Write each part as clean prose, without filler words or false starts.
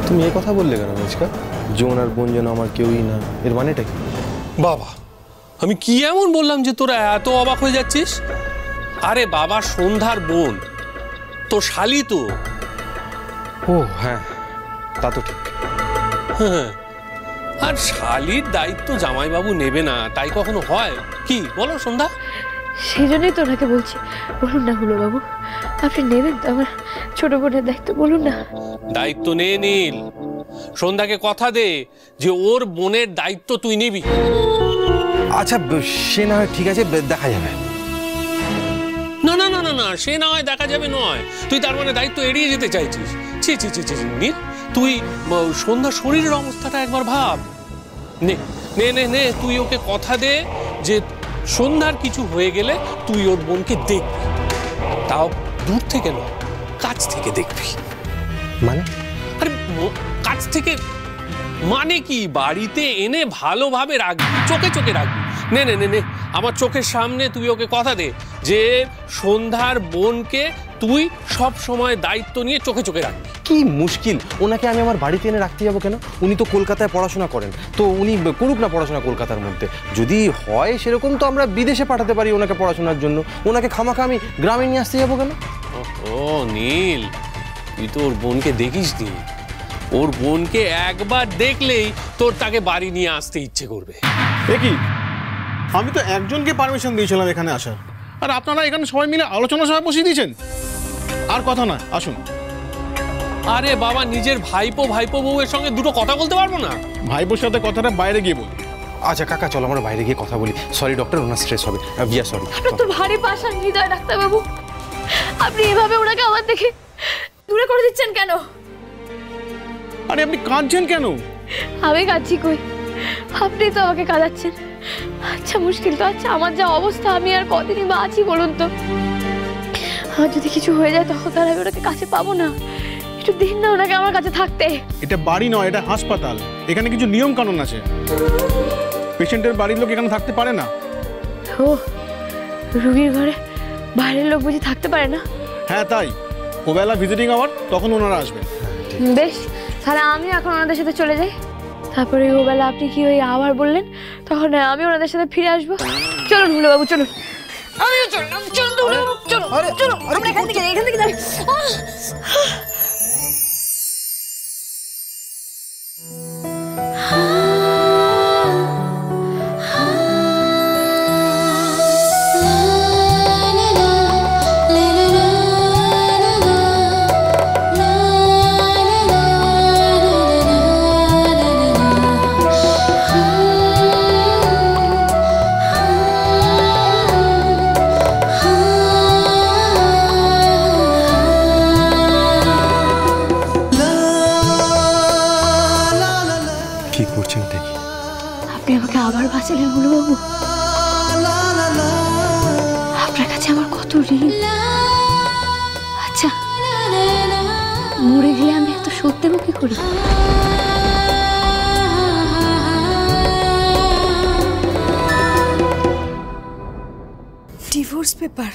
তুমি এই কথা বললে কেন মিচকা? জন আর বোন যেন আমার কেউই না, এর মানেটা কি? বাবা, আমি কি এমন বললাম যে তোরা এত অবাক হয়ে যাচ্ছিস? আরে বাবা, সন্ধ্যার বোন তো শালি তো। ও হ্যাঁ, তা তো ঠিক। হ্যাঁ, আর শালির দায়িত্ব জামাইবাবু নেবে না তাই কখনো হয়? কি বলো সন্ধ্যা? সেই জন্যই তো ওনাকে বলছি, বলুন না হুলো বাবু, আপনি নেবেন তো আমার ছোট বোনের দায়িত্ব, বলুন না। দায়িত্ব নে নীল, সন্ধ্যাকে কথা দে যে ওর বোনের দায়িত্ব তুই নিবি। আচ্ছা সে না হয় ঠিক আছে, দেখা যাবে। না না না না না, সে না হয় দেখা যাবে নয়, তুই তার মানে দায়িত্ব এড়িয়ে যেতে চাইছিস। ছি ছি ছি ছি নীল, তুই সন্ধ্যার শরীরের অবস্থাটা একবার ভাব। নে নে নে নে, তুই ওকে কথা দে যে সন্ধ্যার কিছু হয়ে গেলে তুই ওর বোনকে দেখবি, তাও দূর থেকে নয়, কাছ থেকে দেখবি। মানে? আরে কাছ থেকে মানে কি, বাড়িতে এনে ভালোভাবে রাখবি, চোখে চোখে রাখবি। নে নে নে নে, আমার চোখের সামনে তুই ওকে কথা দে যে সন্ধ্যার বোনকে তুই সব সময় দায়িত্ব নিয়ে চোখে চোখে রাখবি। কি মুশকিল, ওনাকে আমি আমার বাড়িতে এনে রাখতে যাবো কেন? উনি তো কলকাতায় পড়াশোনা করেন, তো উনি করুক না পড়াশোনা কলকাতার মধ্যে। যদি হয় সেরকম তো আমরা বিদেশে পাঠাতে পারি ওনাকে পড়াশোনার জন্য। ওনাকে খামাখা আমি গ্রামে নিয়ে আসতে যাবো কেন? ও নীল, তুই তো ওর বোনকে দেখিস নি। ওর বোনকে একবার দেখলেই তোর তাকে বাড়ি নিয়ে আসতে ইচ্ছে করবে। কি, আমি তো একজনকে পারমিশন দিয়েছিলাম এখানে আসার, আর আপনারা এখানে সবাই মিলে আলোচনা সভা বসিয়ে দিয়েছেন। আর কথা না, আসুন। আরে বাবা, নিজের ভাইপো বউয়ের সঙ্গে দুটো কথা বলতে পারবো না? ভাইপোর সাথে কথাটা বাইরে গিয়ে বল। আচ্ছা কাকা, চলো আমরা বাইরে গিয়ে কথা বলি। সরি ডক্টর, ওনার স্ট্রেস হবে। ভিয়া সরি। তো ভারী পাষাণ হৃদয় ডাক্তারবাবু, আপনি এভাবে ওনাকে আমার দেখে দূরে করে দিচ্ছেন কেন? আরে আপনি কাঁদছেন কেন? আমি কাঁদছি কই, আপনি তো আমাকে কাঁদাচ্ছেন। আচ্ছা মুশকিল তো, আচ্ছা আমার যা অবস্থা, আমি আর কদিনই বা আছি বলুন তো? আমার যদি কিছু হয়ে যায় তখন তার আমি ওনাকে কাছে পাবো না। একটু দিন না ওনাকে আমার কাছে থাকতে। এটা বাড়ি নয়, এটা হাসপাতাল। এখানে কিছু নিয়ম কানুন আছে। পেশেন্টের বাড়ির লোক এখানে থাকতে পারে না। ও, রুগীর ঘরে বাইরের লোক বুঝি থাকতে পারে না? হ্যাঁ তাই, ওবেলা ভিজিটিং আওয়ার, তখন ওনারা আসবেন। বেশ, তাহলে আমি এখন ওনাদের সাথে চলে যাই। তারপরে ওবেলা আপনি কি ওই আবার বললেন, তখন আমি ওনাদের সাথে ফিরে আসবো। চলুন হুলো বাবু, চলুন। আমিও চললাম, চলুন হুলো বাবু, চলুন চলুন, আমরা এখান থেকে যাই। কি করছেন দেখি? আপনি আমাকে আবার বাঁচালেন হুলো বাবু, আপনার কাছে আমার কত ঋণ। আচ্ছা, মরে গেলে আমি এত শোধ দেবো কি করে? ডিভোর্স পেপার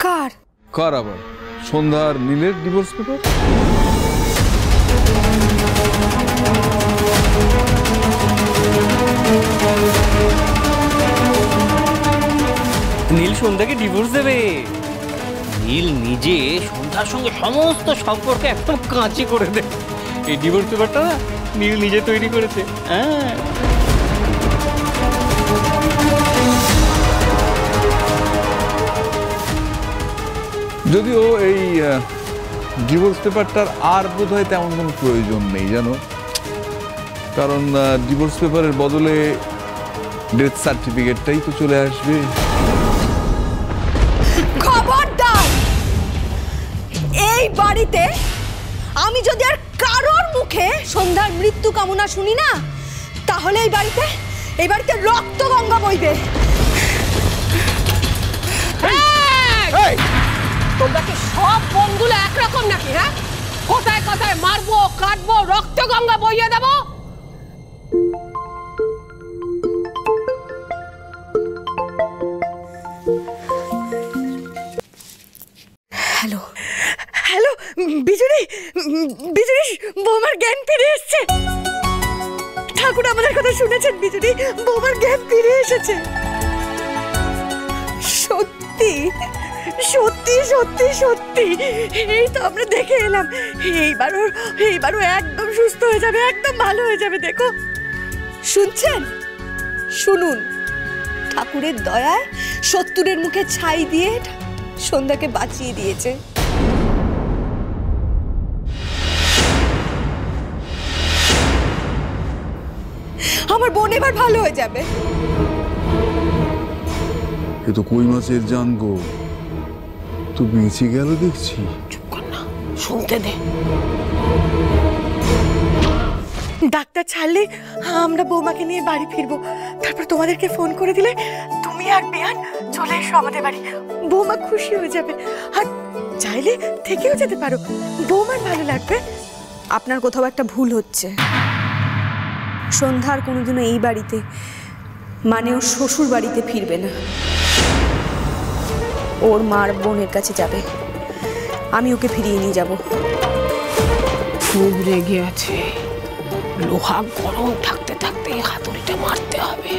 কার? কার আবার? সন্ধ্যার নীলের ডিভোর্স পেপার। নীল সন্ধ্যাকে ডিভোর্স দেবে। নীল নিজে সন্ধ্যার সঙ্গে সমস্ত সম্পর্ক একদম কাঁচি করে দেবে। এই ডিভোর্স পেপারটা নীল নিজে তৈরি করেছে। হ্যাঁ, যদিও এই ডিভোর্স পেপারটার আর বোধহয় তেমন কোনো প্রয়োজন নেই জানো, কারণ ডিভোর্স পেপারের বদলে ডেথ সার্টিফিকেটটাই তো চলে আসবে। খবরদার, এই বাড়িতে আমি যদি আর কারোর মুখে সন্ধ্যার মৃত্যু কামনা শুনি না, তাহলে এই বাড়িতে রক্ত গঙ্গা বইবে। তোমরা কি সব বন্ধুরা একরকম নাকি? হ্যাঁ, কোথায় কোথায় মারবো, কাটবো, রক্ত গঙ্গা বইয়ে দেবো। হ্যালো হ্যালো, বিজুলি, বিজুলি বৌমার জ্ঞান ফিরে এসেছে। ঠাকুর আমাদের কথা শুনেছেন বিজুরি, বৌমার জ্ঞান ফিরে এসেছে। সত্যি সত্যি সত্যি সত্যি, এই তো আমরা দেখে এলাম। এইবারও একদম সুস্থ হয়ে যাবে, একদম ভালো হয়ে যাবে। দেখো, শুনছেন? শুনুন, ঠাকুরের দয়ায় শত্রুরের মুখে ছাই দিয়ে সন্ধ্যাকে বাঁচিয়ে দিয়েছে। আমার বোন এবার ভালো হয়ে যাবে। এ তো কই মাছের জান গো, তো বেঁচে গেল দেখছি। চুপ কর না, শুনতে দে। ডাক্তার ছাড়লে আমরা বৌমাকে নিয়ে বাড়ি ফিরবো। তারপর তোমাদেরকে ফোন করে দিলে তুমি আর বিয়ান চলে এসো আমাদের বাড়ি। বৌমা খুশি হয়ে যাবে, আর চাইলে থেকেও যেতে পারো, বৌমার ভালো লাগবে। আপনার কোথাও একটা ভুল হচ্ছে। সন্ধ্যার কোনোদিনও এই বাড়িতে, মানে ওর শ্বশুর বাড়িতে ফিরবে না। ওর মার বোনের কাছে যাবে, আমি ওকে ফিরিয়ে নিয়ে যাব। খুব রেগে আছে, লোহা গরম থাকতে থাকতে হাতুড়িটা মারতে হবে।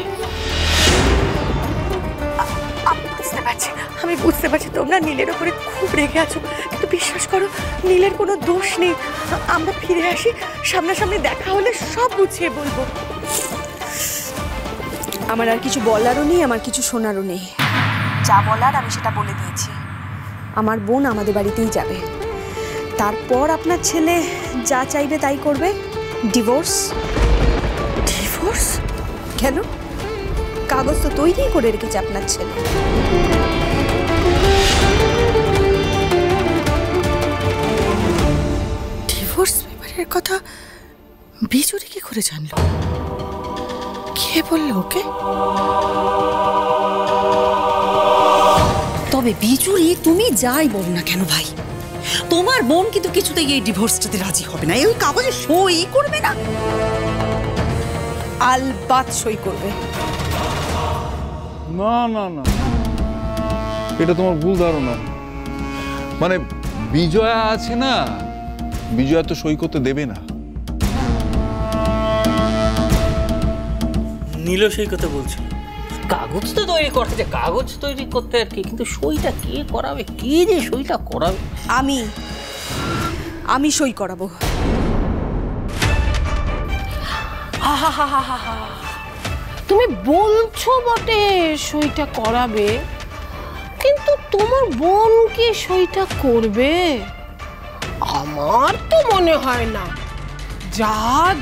আমি বুঝতে পারছি তোমরা নীলের ওপরে খুব রেগে আছো, কিন্তু বিশ্বাস করো নীলের কোনো দোষ নেই। আমরা ফিরে আসি, সামনাসামনি দেখা হলে সব বুঝিয়ে বলবো। আমার আর কিছু বলারও নেই, আমার কিছু শোনারও নেই। যা বলার আমি সেটা বলে দিয়েছি। আমার বোন আমাদের বাড়িতেই যাবে, তারপর আপনার ছেলে যা চাইবে তাই করবে। ডিভোর্স? ডিভোর্স কেন? কাগজ তো তৈরি করে রেখেছে আপনার ছেলে। ডিভোর্স পেপারের কথা বিজুরি কি করে জানলো? কে বললো ওকে? তবে বিজুরি তুমি যাই বল না কেন ভাই, তোমার বোন কিন্তু কিছুতেই এই ডিভোর্সটাতে রাজি হবে না। এই কাগজে সই করবে না। আলবাত সই করবে। না না না, এটা তোমার ভুল ধারণা। মানে বিজয়া আছে না, বিজয়া তো সই করতে দেবে না। নীল সেই কথা বলছিল, কাগজ তো তৈরি করা যায়, কাগজ তৈরি করতে আর কি, কিন্তু সইটা কে করাবে? কে যে সইটা করাবে? আমি সই করাবো। তুমি বলছো বটে সইটা করাবে, কিন্তু তোমার বোন কি সইটা করবে? আমার তো মনে হয় না। যা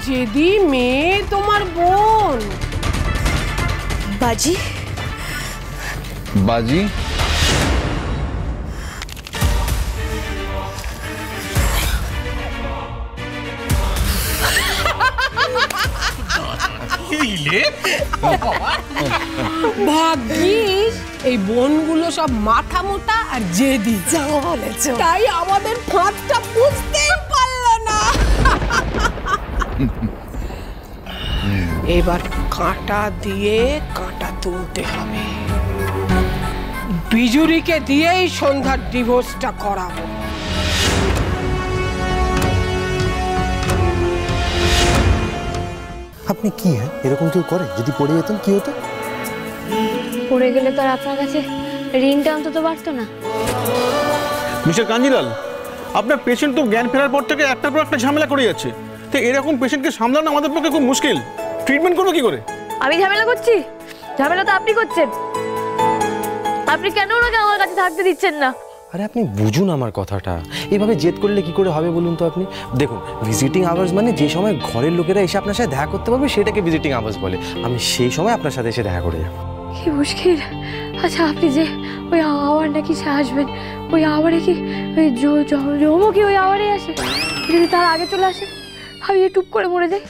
জেদি মেয়ে তোমার বোন। বাজি? বাজি? ভাগ্যিস এই বোনগুলো সব মাথা মোটা আর জেদি, তাই আমাদের ফাঁদটা বুঝতেই পারলো না। এবার কাঁটা দিয়ে কাঁটা তুলতে হবে। বিজুরিকে দিয়েই সন্ধ্যার ডিভোর্সটা করাবো। আপনি কি, হ্যাঁ এরকম কেউ করে? যদি পড়ে যেতেন কি হতো? পড়ে গেলে তো আর আপনার কাছে ঋণটা অন্তত বাড়তো না। মিস্টার কাঞ্জিলাল, আপনার পেশেন্ট তো জ্ঞান ফেরার পর থেকে একটার পর একটা ঝামেলা করে যাচ্ছে। তো এরকম পেশেন্টকে সামলানো আমাদের পক্ষে খুব মুশকিল। ট্রিটমেন্ট করবো কি করে? আমি ঝামেলা করছি? ঝামেলা তো আপনি করছেন। আপনি কেন ওনাকে আমার কাছে থাকতে দিচ্ছেন না? আরে আপনি বুঝুন আমার কথাটা, এইভাবে জেদ করলে কি করে হবে বলুন তো আপনি? দেখুন, ভিজিটিং আওয়ার্স মানে যে সময় ঘরের লোকেরা এসে আপনার সাথে দেখা করতে পারবে সেটাকে ভিজিটিং আওয়ার্স বলে। আমি সেই সময় আপনার সাথে এসে দেখা করে যাবো। কি মুশকিল। আচ্ছা আপনি যে ওই আওয়ার নাকি আসবেন, ওই আওয়ারে কি ওই জমও কি ওই আওয়ারে আসে? যদি তার আগে চলে আসে, আমি যে টুপ করে মরে যাই,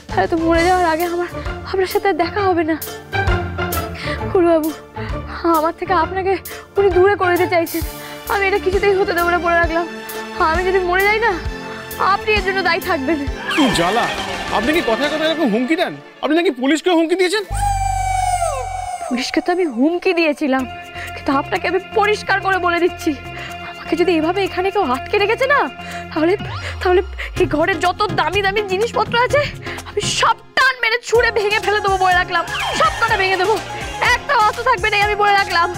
তাহলে তো মরে যাওয়ার আগে আপনার সাথে দেখা হবে না। বাবু, আমার থেকে আপনাকে উনি দূরে করে দিতে চাইছেন। আমি এটা কিছুতেই হতে দেবো না, বলে রাখলাম। আমি যদি মরে যাই না, আপনি এর জন্য দায়ী থাকবেন। জ্বালা, আপনি কি কথায় কথায় এরকম হুমকি দেন? আপনি নাকি পুলিশকে হুমকি দিয়েছেন? পুলিশকে তো আমি হুমকি দিয়েছিলাম, কিন্তু আপনাকে আমি পরিষ্কার করে বলে দিচ্ছি, আমাকে যদি এইভাবে এখানে কেউ আটকে রেখেছে না, তাহলে তাহলে এই ঘরের যত দামি দামি জিনিসপত্র আছে আমি সব টান মেরে ছুঁড়ে ভেঙে ফেলে দেবো বলে রাখলাম। সব কটা ভেঙে দেবো, একটা অস্ত্র থাকবে না, আমি বলে রাখলাম।